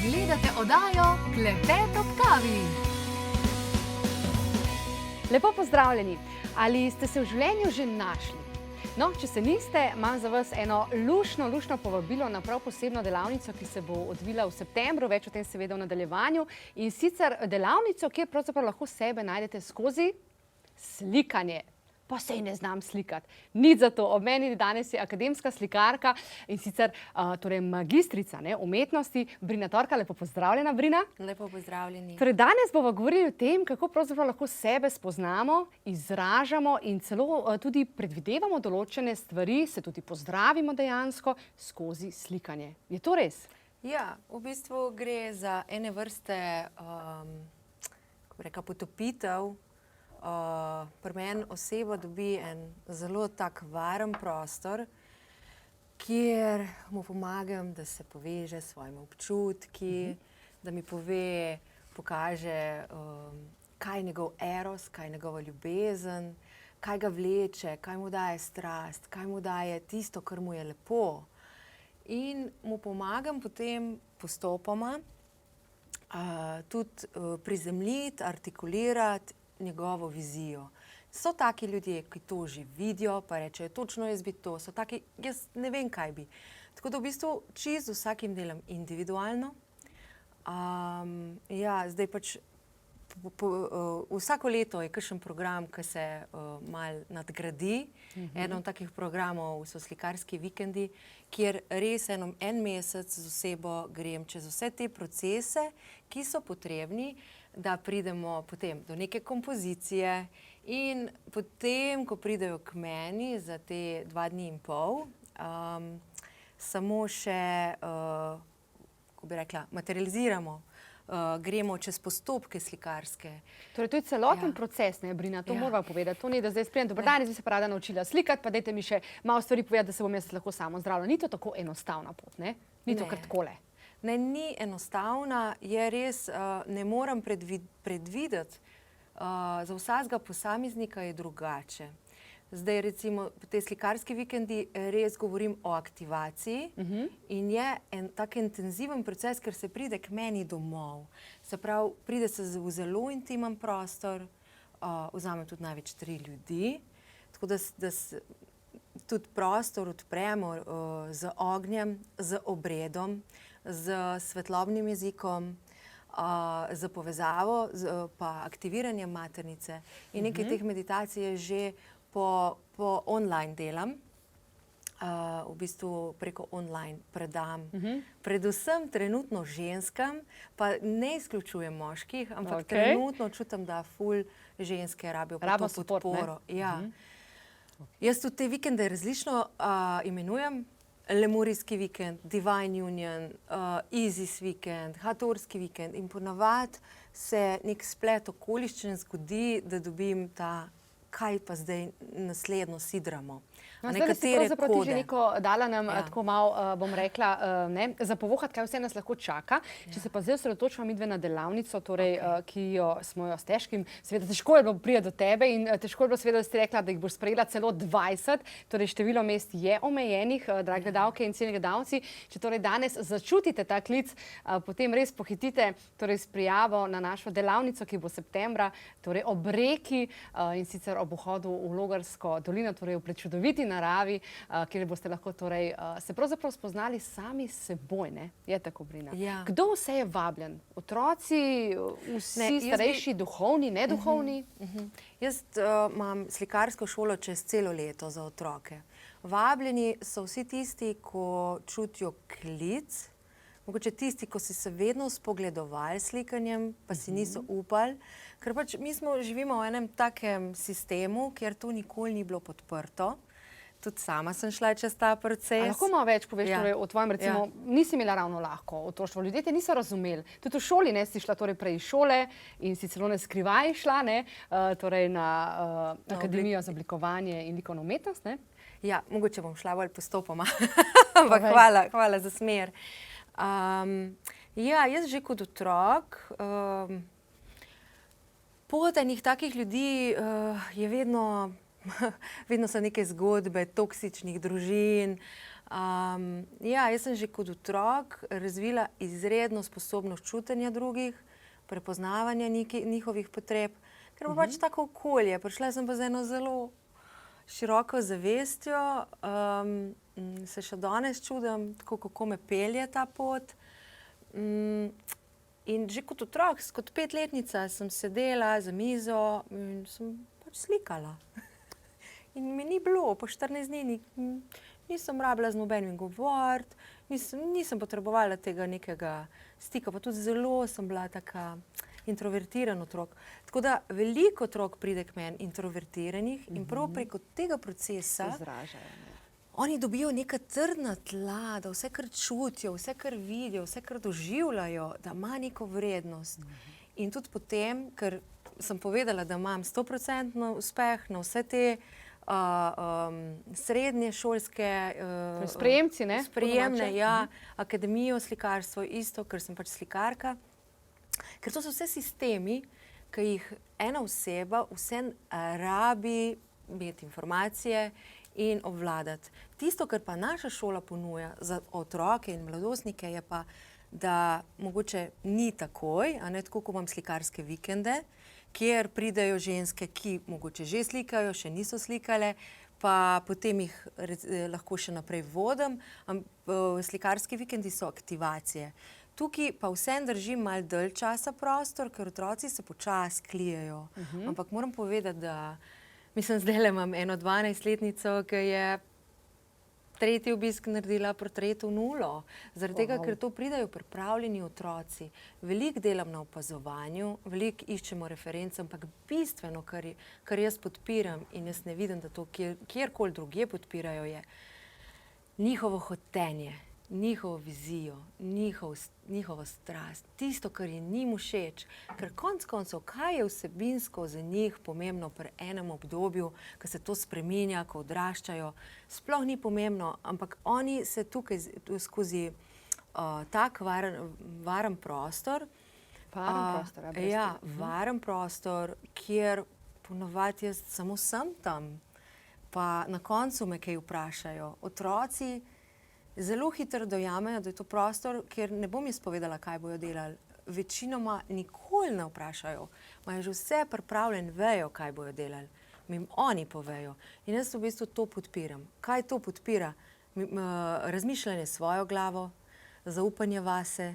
Gledate oddajo Klepet ob kavi. Lepo pozdravljeni. Ali ste se v življenju že našli? No, če se niste, imam za vas eno luštno povabilo na prav posebno delavnico, ki se bo odvila v septembru, več o tem seveda v nadaljevanju. In sicer delavnico, kjer pravzaprav lahko sebe najdete skozi slikanje. Pa sej ne znam slikati. Nič za to. Ob meni danes je akademska slikarka in sicer torej magistrica umetnosti Brina Torkar. Lepo pozdravljena, Brina. Lepo pozdravljeni. Torej danes bomo govorili o tem, kako pravzaprav lahko sebe spoznamo, izražamo in celo tudi predvidevamo določene stvari, se tudi pozdravimo dejansko skozi slikanje. Je to res? Ja, v bistvu gre za ene vrste potopitev. Pri meni oseba dobi en zelo tak varen prostor, kjer mu pomagam, da se poveže s svojimi občutki, da mi pokaže, kaj je njegov eros, kaj je njegova ljubezen, kaj ga vleče, kaj mu daje strast, kaj mu daje tisto, kar mu je lepo. In mu pomagam potem postopoma tudi prizemljiti, artikulirati njegovo vizijo. So taki ljudje, ki to že vidijo, pa rečejo, točno jaz bi to. So taki, jaz ne vem, kaj bi. Tako da v bistvu čisto z vsakim delam individualno. Ja, zdaj pač vsako leto je kakšen program, ki se malo nadgradi. Eden od takih programov so slikarski vikendi, kjer res en mesec z osebo grem čez vse te procese, ki so potrebni, da pridemo potem do neke kompozicije in potem, ko pridejo k meni za te 2 dni in pol, samo še, kako bi rekla, materializiramo, gremo čez postopke slikarske. Torej, to je celoten proces, ne, Brina, to moramo povedati. To ni, da zdaj spremem, dober dan, jaz bi se pa rada naučila slikati, pa dajte mi še malo stvari povedati, da se bom jaz lahko samo zdravila. Ni to tako enostavna pot, ne? Ni to kar takole. Ne, ni enostavna, je res, ne morem predvideti, za vsakega posameznika je drugače. Zdaj recimo te slikarski vikendi res govorim o aktivaciji in je en tak intenziven proces, ker se pride k meni domov. Se pravi, pride se v zelo intimen prostor, vzamem tudi največ 3 ljudi, tako da tudi prostor odpremo z ognjem, z obredom, z svetlobnim jezikom, z povezavo, pa aktiviranjem maternice. In nekaj teh meditacij je že po online delam, v bistvu preko online predam. Predvsem trenutno ženskam, pa ne izključujem moških, ampak trenutno čutim, da ful ženske rabijo to podporo. Ja. Jaz tudi te vikende različno imenujem. Lemurijski vikend, Divine Union, Isis vikend, Hatorski vikend in ponavadi se nek splet okoliščin zgodi, da dobim ta, kaj pa zdaj naslednjo sidramo. Zdaj, da si pravzaprav ti že neko dala nam tako malo, bom rekla, za povohati, kaj vse nas lahko čaka. Če se pa zdaj osredotočimo midve na delavnico, torej, ki smo jo s težkim, seveda težko je bilo priti do tebe in težko je bilo seveda, da si rekla, da jih boš sprejela celo 20, torej število mest je omejenih, drage gledalke in cenjeni gledalci. Če torej danes začutite ta klic, potem res pohitite torej s prijavo na našo delavnico, ki bo septembra, torej ob reki in sicer ob vhodu v Logarsko dolino, torej v prečudoviti naravi, kjer boste lahko torej se pravzaprav spoznali sami s seboj, ne? Je tako, Brina? Ja. Kdo vse je vabljen? Otroci, vsi starejši, duhovni, neduhovni? Jaz imam slikarsko šolo čez celo leto za otroke. Vabljeni so vsi tisti, ko čutijo klic, mogoče tisti, ko si se vedno spogledovali s slikanjem, pa si niso upali, ker pač mi živimo v enem takem sistemu, kjer to nikoli ni bilo podprto. Tudi sama sem šla čez ta proces. A lahko malo več poveš torej o tvojem, recimo, nisi imela ravno lahko otroštvo. Ljudje te niso razumeli. Tudi v šoli si šla torej prej iz šole in si celo ne skrivaj šla, torej na Akademijo za oblikovanje in likovno umetnost, ne? Ja, mogoče bom šla bolj postopoma, ampak hvala za smer. Ja, jaz že kot otrok, pot enih takih ljudi je vedno so neke zgodbe toksičnih družin, Ja, jaz sem že kot otrok razvila izredno sposobnost čutenja drugih, prepoznavanja njihovih potreb, ker pa pač tako okolje. Prišla sem pa z eno zelo široko zavestjo, se še danes čudim, tako kako me pelje ta pot. In že kot otrok, kot 5-letnica sem sedela za mizo in sem pač slikala. In mi ni bilo, po 14 dni nisem rabila z nobenim govoriti, nisem potrebovala tega nekega stika, pa tudi zelo sem bila taka introvertiran otrok. Tako da veliko otrok pride k meni introvertiranih in prav preko tega procesa oni dobijo neka trdna tla, da vse, kar čutijo, vse, kar vidijo, vse, kar doživljajo, da ima neko vrednost. In tudi potem, ker sem povedala, da imam 100% uspeh na vse te srednje šolske sprejemci, ne? Sprejemne, ja, akademijo, slikarstvo, isto, ker sem pač slikarka. Ker to so vse sistemi, ki jih ena oseba vse rabi imeti informacije in obvladati. Tisto, kar pa naša šola ponuja za otroke in mladostnike, je pa, da mogoče ni takoj, a ne tako, ko imam slikarske vikende, kjer pridejo ženske, ki mogoče že slikajo, še niso slikale, pa potem jih lahko še naprej vodim. Slikarski vikendi so aktivacije. Tukaj pa vsem držim malo dalj časa prostor, ker otroci se počasi klijejo. Ampak moram povedati, da mislim, zdajle imam eno 12-letnico, ki je 3. obisk naredila portret v 0. Zaradi tega, ker to pridajo pripravljeni otroci. Veliko delam na opazovanju, veliko iščemo reference, ampak bistveno, kar jaz podpiram in jaz ne vidim, da to kjerkoli drugje podpirajo, je njihovo hotenje, njihovo vizijo, njihovo strast, tisto, kar je njim všeč. Ker konec koncev, kaj je vsebinsko za njih pomembno pri enem obdobju, ko se to spreminja, ko odraščajo, sploh ni pomembno, ampak oni se tukaj skozi tak varen prostor, varen prostor, kjer ponavadi jaz samo sem tam, pa na koncu me kaj vprašajo. Otroci zelo hitro dojamejo, da je to prostor, kjer ne bom jaz povedala, kaj bojo delali. Večinoma nikoli ne vprašajo. Imajo že vse pripravljeno, vejo, kaj bojo delali. Mi jim oni povejo. In jaz v bistvu to podpiram. Kaj to podpira? Razmišljanje s svojo glavo, zaupanje vase,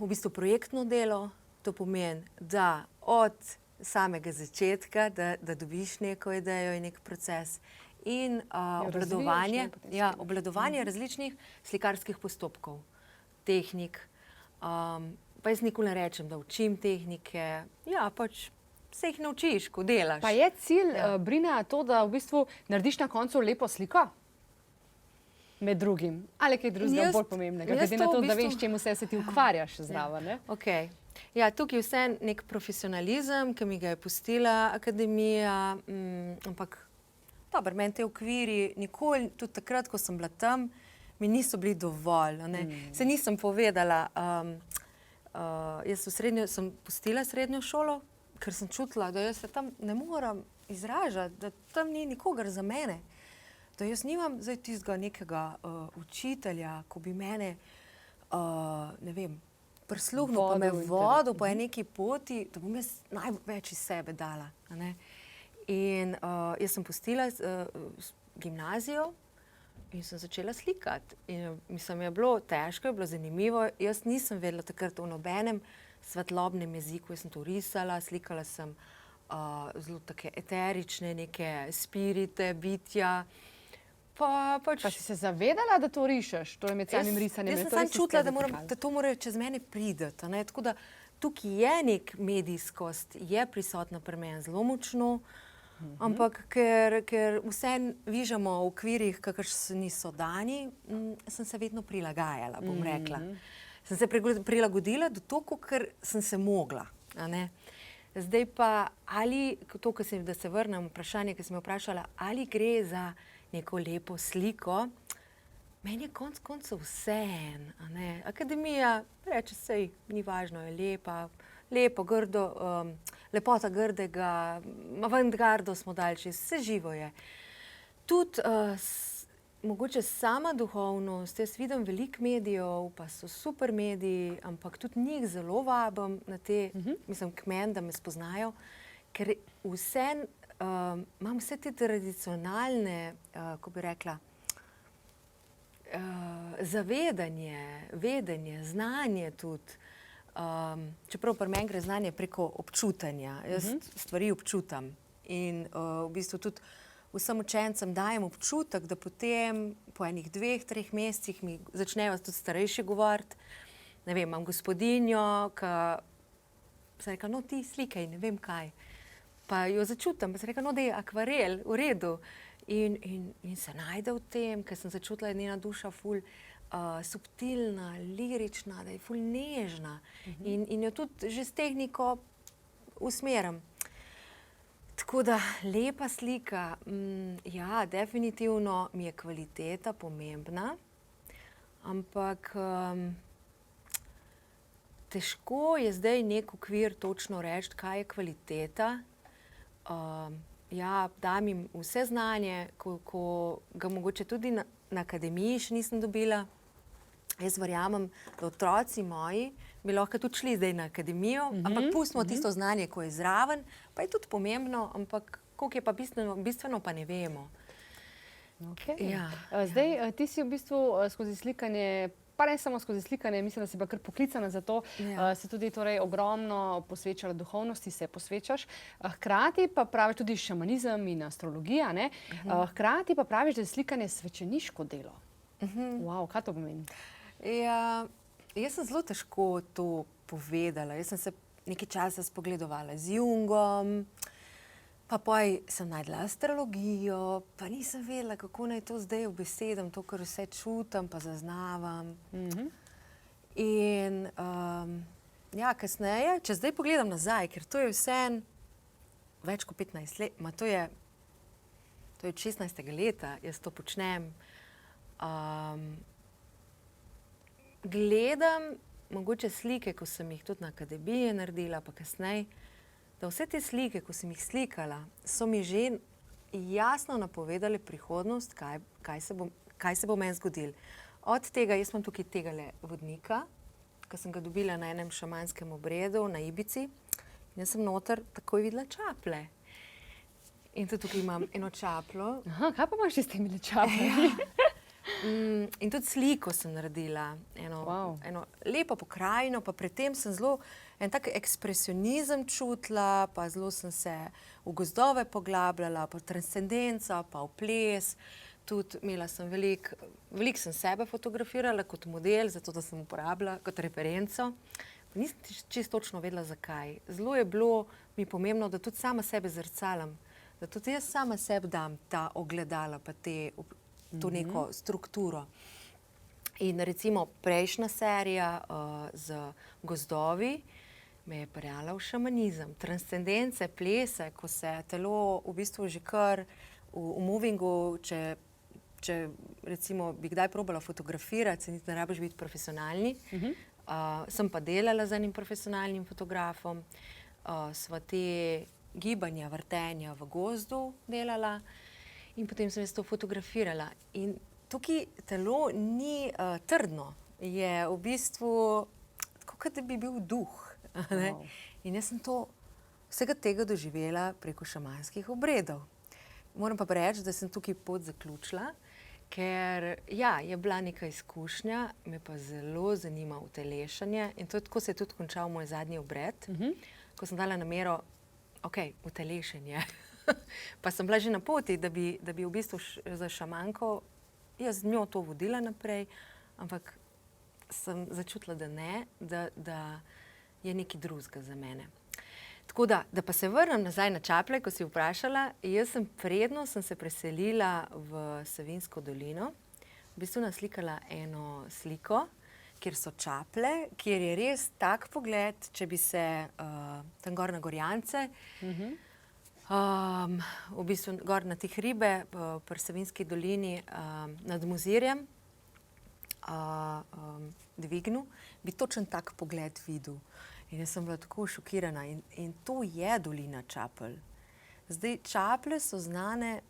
v bistvu projektno delo. To pomeni, da od samega začetka, da dobiš neko idejo in nek proces, in obvladovanje različnih slikarskih postopkov, tehnik. Pa jaz nikoli ne rečem, da učim tehnike, ja, pač se jih naučiš, ko delaš. Pa je cilj, Brina, to, da v bistvu narediš na koncu lepo sliko? Med drugim. Ali kaj drugega bolj pomembnega, glede na to, da veš, čemu se ti ukvarjaš zraven, ne? Okej. Ja, tukaj je vse nek profesionalizem, ki mi ga je pustila akademija, ampak dobro, meni te okviri nikoli, tudi takrat, ko sem bila tam, mi niso bili dovolj. Se nisem povedala, jaz sem pustila srednjo šolo, ker sem čutila, da jaz se tam ne moram izražati, da tam ni nikogar za mene. Da jaz nimam zdaj tistega nekega učitelja, ko bi mene, ne vem, prisluhnil, pa me vodil po neki poti, da bom jaz največ iz sebe dala. In jaz sem pustila gimnazijo in sem začela slikati. In mislim, je bilo težko, je bilo zanimivo. Jaz nisem vedela takrat o nobenem svetlobnem jeziku. Jaz sem to risala, slikala sem zelo take eterične neke spirite, bitja. Pa si se zavedala, da to rišeš? Torej med samim risanjem? Jaz sem samo čutila, da to mora čez mene priti. Tako da tukaj je nek medijskost, je prisotna pri meni zelo močno. Ampak ker vse vižemo v okvirih, kakršni so dani, sem se vedno prilagajala, bom rekla. Sem se prilagodila do toliko, ker sem se mogla. Zdaj pa, ali to, da se vrnem vprašanje, ki sem me vprašala, ali gre za neko lepo sliko, meni je konec koncev vseeno. Akademija reče, sej ni važno, je lepo, grdo, lepota grdega, avantgardo smo dali čez, vse živo je. Tudi mogoče sama duhovnost, jaz vidim veliko medijev, pa so super mediji, ampak tudi njih zelo vabim na te, mislim, k meni, da me spoznajo, ker imam vse te tradicionalne, ko bi rekla, zavedanje, vedenje, znanje tudi. Čeprav pri meni gre znanje preko občutanja. Jaz stvari občutam in v bistvu tudi vsem učencem dajem občutek, da potem po enih 2-3 mesecih mi začnejo tudi starejši govoriti. Ne vem, imam gospodinjo, ki se reka, no ti slikaj, ne vem kaj. Pa jo začutim, pa se reka, no da je akvarel, v redu. In se najde v tem, ker sem začutila, da je njena duša ful subtilna, lirična, da je ful nežna. In jo tudi že s tehniko usmerim. Tako da lepa slika, ja, definitivno mi je kvaliteta pomembna, ampak težko je zdaj nek okvir točno reči, kaj je kvaliteta. Ja, dam jim vse znanje, ko ga mogoče tudi na akademiji še nisem dobila. Jaz verjamem, da otroci moji bi lahko tudi šli zdaj na akademijo, ampak pustimo tisto znanje, ko je zraven, pa je tudi pomembno, ampak koliko je pa bistveno pa ne vemo. Okay. Ja. Zdaj, ti si v bistvu skozi slikanje, pa ne samo skozi slikanje, mislim, da si pa kar poklicana za to, se tudi torej ogromno posvečala duhovnosti, se posvečaš. Hkrati pa praviš tudi šamanizem in astrologija, ne? Hkrati pa praviš, da je slikanje svečeniško delo. Wow, kaj to pomeni? Ja, jaz sem zelo težko to povedala. Jaz sem se nekaj časa spogledovala z Jungom, pa poj sem najdla astrologijo, pa nisem vedela, kako naj to zdaj ubesedam, to, kar vse čutim, pa zaznavam. In ja, kasneje, če zdaj pogledam nazaj, ker to je vseeno več kot 15 let, to je od 16. leta, jaz to počnem. Gledam mogoče slike, ko sem jih tudi na akademiji naredila, pa kasneje, da vse te slike, ko sem jih slikala, so mi že jasno napovedale prihodnost, kaj se bo meni zgodilo. Od tega, jaz imam tukaj tegale vodnika, ki sem ga dobila na enem šamanskem obredu na Ibici, in jaz sem noter takoj videla čaplje. In tudi tukaj imam eno čaplo. Aha, kaj pa imaš s temi čapljami? In tudi sliko sem naredila, eno lepo pokrajino, pa pred tem sem zelo en tak ekspresionizem čutila, pa zelo sem se v gozdove poglabljala, pa v transcendenco, pa v ples. Tudi imela sem veliko sem sebe fotografirala kot model, zato da sem uporabila kot referenco. Pa nisem čisto točno vedela, zakaj. Zelo je bilo mi pomembno, da tudi sama sebe zrcalam, da tudi jaz sama sebi dam ta ogledala, pa to neko strukturo. In recimo prejšnja serija z gozdovi me je peljala v šamanizem, transcendence, plese, ko se telo v bistvu že kar v movingu, če recimo bi kdaj probala fotografirati, se niti ne rabiš biti profesionalni. Sem pa delala z enim profesionalnim fotografom, sva te gibanja, vrtenja v gozdu delala. In potem sem jaz to fotografirala. In tukaj telo ni trdno, je v bistvu tako, kot da bi bil duh. Wow. In jaz sem vsega tega doživela preko šamanskih obredov. Moram pa reči, da sem tukaj pot zaključila, ker ja, je bila neka izkušnja, me pa zelo zanima utelešanje. In tako se je tudi končal moj zadnji obred, ko sem dala namero, utelešenje. Pa sem bila že na poti, da bi v bistvu za šamanko jaz z njo to vodila naprej, ampak sem začutila, da ne, da je nekaj drugega za mene. Tako da pa se vrnem nazaj na čaplje, ko si vprašala, jaz predno sem se preselila v Savinjsko dolino, v bistvu naslikala eno sliko, kjer so čaplje, kjer je res tak pogled, če bi se tam gor na Gorjance, v bistvu gor na tih hribe, pri Savinjski dolini nad Mozirjem dvignil, bi točen tak pogled videl. In jaz sem bila tako šokirana in to je dolina čapelj. Zdaj, čaplje so znane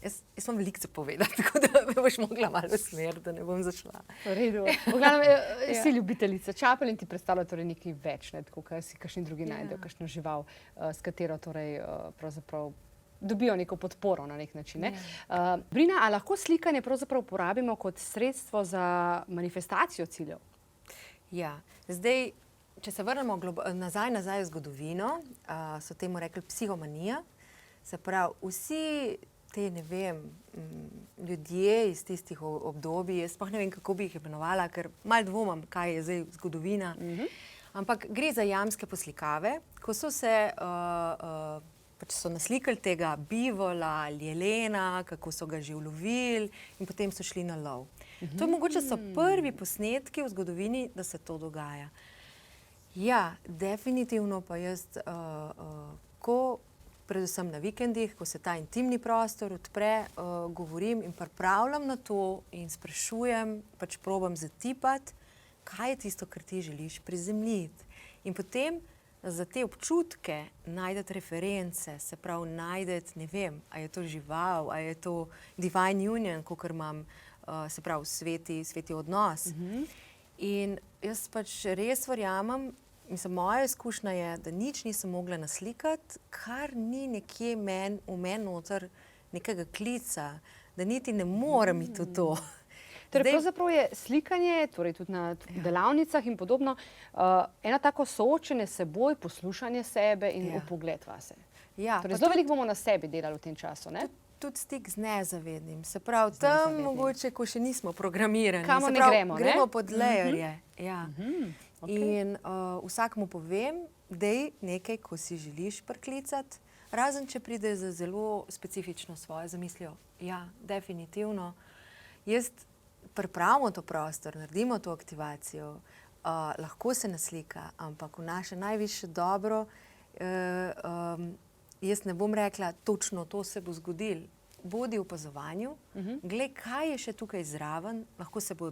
jaz imam veliko za povedati, tako da me boš mogla malo smer, da ne bom zašla. V redu. V glavnem, si ljubiteljica čapel in ti predstavlja torej nekaj več, ne, tako, kaj si kakšni drugi najdejo, kakšno žival, s katero torej pravzaprav dobijo neko podporo na nek način. Ne? Brina, a lahko slikanje pravzaprav uporabimo kot sredstvo za manifestacijo ciljev? Ja, zdaj, če se vrnemo nazaj v zgodovino, so temu rekli psihomanija. Se pravi, vsi te, ne vem, ljudje iz tistih obdobij, jaz sploh ne vem, kako bi jih imenovala, ker malo dvomim, kaj je zdaj zgodovina. Ampak gre za jamske poslikave, ko so se pač so naslikali tega bivola, jelena, kako so ga že ulovili in potem so šli na lov. To mogoče so prvi posnetki v zgodovini, da se to dogaja. Ja, definitivno pa jaz, predvsem na vikendih, ko se ta intimni prostor odpre, govorim in pripravljam na to in sprašujem, pač probam zatipati, kaj je tisto, kar ti želiš prizemljiti. In potem za te občutke najdete reference, se pravi najdete, ne vem, a je to žival, a je to divine union, kakor imam, se pravi sveti odnos. In jaz pač res verjamem, mislim, moja izkušnja je, da nič nisem mogla naslikati, kar ni nekje v meni noter nekega klica, da niti ne morem iti v to. Torej, pravzaprav je slikanje, torej tudi na delavnicah in podobno, eno tako soočenje s seboj, poslušanje sebe in vpogled vase. Torej, zelo veliko bomo na sebi delali v tem času, ne? Tudi stik z nezavednim. Se pravi, tam mogoče, ko še nismo programirani. Kamo ne gremo, ne? Gremo pod layerje. In vsakmu povem, dej nekaj, ko si želiš priklicati, razen če pride za zelo specifično svojo zamislijo. Ja, definitivno. Jaz pripravimo to prostor, naredimo to aktivacijo, lahko se naslika, ampak v naše najvišje dobro, jaz ne bom rekla, točno to se bo zgodilo. Bodi v opazovanju, glej, kaj je še tukaj zraven, lahko se bo,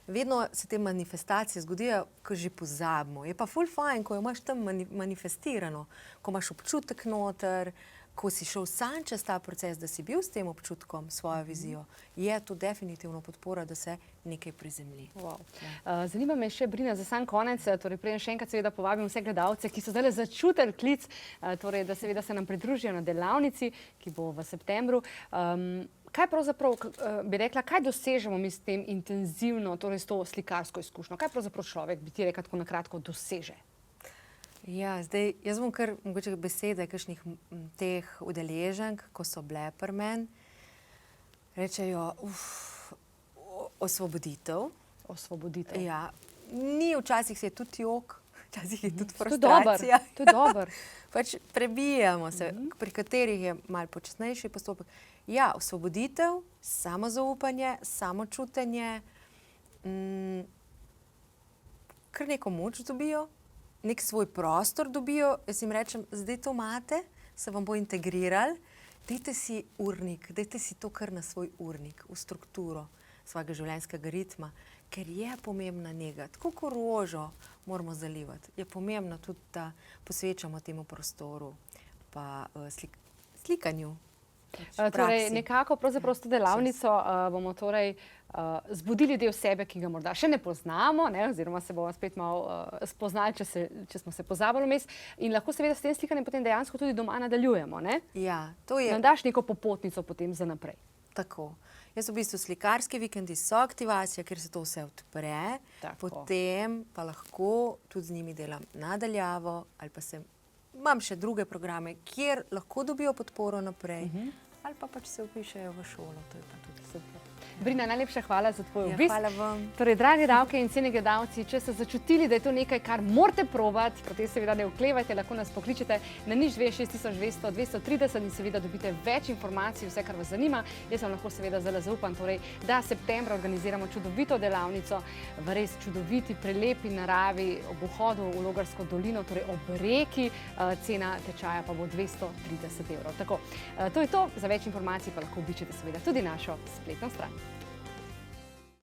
vedno se te manifestacije zgodijo, ko že pozabimo. Je pa ful fajn, ko jo imaš tam manifestirano, ko imaš občutek noter, ko si šel sam čez ta proces, da si bil s tem občutkom, svojo vizijo, je to definitivno podpora, da se nekaj prizemlji. Zanima me še, Brina, za sam konec, torej preden še enkrat seveda povabim vse gledalce, ki so zdaj začutili klic, torej da seveda se nam pridružijo na delavnici, ki bo v septembru. Kaj pravzaprav, bi rekla, kaj dosežemo mi s tem intenzivno, torej s to slikarsko izkušnjo? Kaj pravzaprav človek, bi ti rekla tako na kratko, doseže? Ja, zdaj, jaz bom kar mogoče besede kakšnih teh udeleženk, ko so bile pri meni, rečejo, osvoboditev. Osvoboditev. Ja, ni, včasih je tudi jok, včasih je tudi frustracija. To je dober. Pač prebijamo se, pri katerih je malo počasnejši postopek. Ja, osvoboditev, samozaupanje, samočutenje, kar neko moč dobijo, nek svoj prostor dobijo, jaz jim rečem, zdaj to imate, se vam bo integrirali, dajte si urnik, dajte si to kar na svoj urnik, v strukturo svojega življenjskega ritma, ker je pomembna njega, tako kot rožo moramo zalivati, je pomembno tudi, da posvečamo temu prostoru, pa slikanju. Torej, nekako pravzaprav s to delavnico bomo torej zbudili del sebe, ki ga morda še ne poznamo, oziroma se bomo spet malo spoznali, če smo se pozabili vmes, in lahko seveda s tem slikanjem potem dejansko tudi doma nadaljujemo, ne? Ja, to je. Nam daš neko popotnico potem za naprej. Tako. Jaz v bistvu slikarski vikendi so aktivacija, ker se to vse odpre, potem pa lahko tudi z njimi delam nadaljavo, ali pa imam še druge programe, kjer lahko dobijo podporo naprej, ali pa pač se vpišejo v šolo, to je pa tudi super. Brina, najlepša hvala za tvoj obisk. Hvala vam. Torej, dragi davke in cenjeni gledalci, če ste začutili, da je to nekaj, kar morate probati, potem seveda ne oklevajte, lahko nas pokličete na 062 200 in seveda dobite več informacij, vse, kar vas zanima. Jaz vam lahko seveda zelo zaupam, torej, da septembra organiziramo čudovito delavnico v res čudoviti, prelepi naravi ob vhodu v Logarsko dolino, torej ob reki, cena tečaja pa bo 230 €. Tako, to je to, za več informacij pa lahko obiščete seveda tudi našo spletno stran.